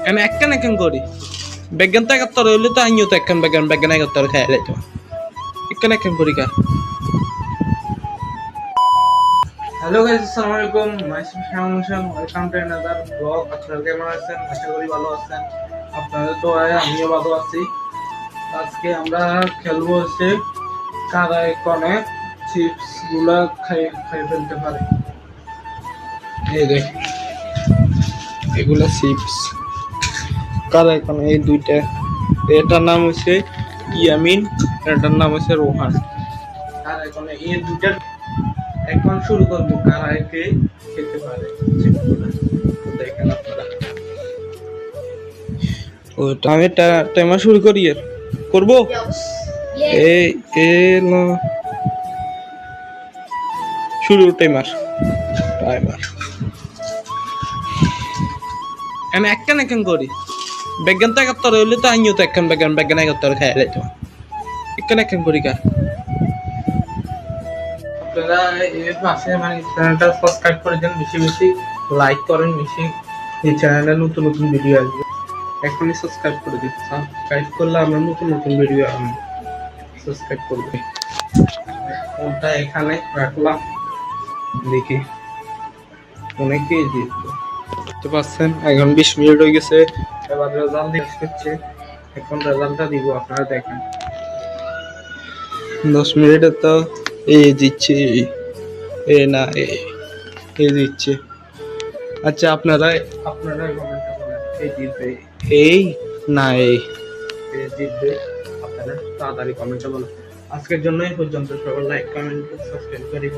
আমি একখান করি বিজ্ঞান তো একাত্তর হইলে তো আইনিও তো একখান বিজ্ঞান একাত্তর খেয়াল তো একখান করি কা। হ্যালো গাইস, আসসালামু আলাইকুম। Myself Shamim Hossain, welcome to another blog. আপনারা কেমন আছেন? আশা করি ভালো আছেন। আপনাদের দোয়ায় আমিও ভালো আছি। আজকে আমরা খেলবো হচ্ছে কারা কনে চিপস গুলা খাই ফেলতে পারে। এই দেখ, এগুলা চিপস কারা কনে, এই দুইটা। এটার নাম হচ্ছে ইয়ামিন, এটার নাম হচ্ছে রোহান। কারা কনে এই দুইটা এখন শুরু করবো কারা কে খেতে পারে। দেখেন আপনারা, ওটা আমি টাইমার শুরু করি করবো। এই এলো শুরু টাইমার। আমি একখান করি বিজ্ঞান তো একাত্তর হইলে তো আইনিও তো একখান বিজ্ঞান একাত্তর খেয়াল তো একখান করি কা। আপনারা এর পাশে মানে চ্যানেলটা সাবস্ক্রাইব করে দেন, বেশি বেশি লাইক করেন, বেশি এই চ্যানেলে নতুন নতুন ভিডিও আসবে। এখনই সাবস্ক্রাইব করে দিন। সাবস্ক্রাইব করলে আমরা নতুন নতুন ভিডিও আনবো। সাবস্ক্রাইব করবে। ফোনটা এখানে রাখলাম, দেখি অনেকেই জিতবে। বুঝতে পারছেন, এখন 20 মিনিট হয়ে গেছে। এবার রেজাল্ট দেখছে, এখন রেজাল্টটা দিব, আপনারা দেখেন। 10 মিনিটে তো এই দিচ্ছে, এ না এই দিচ্ছে। আচ্ছা, আপনারা কমেন্টটা বলেন, এই জিতবে এই না এই জিতবে। আপনারা তাড়াতাড়ি কমেন্টটা বলেন। আজকের জন্য এই পর্যন্ত। সবাই লাইক, কমেন্ট, সাবস্ক্রাইব করে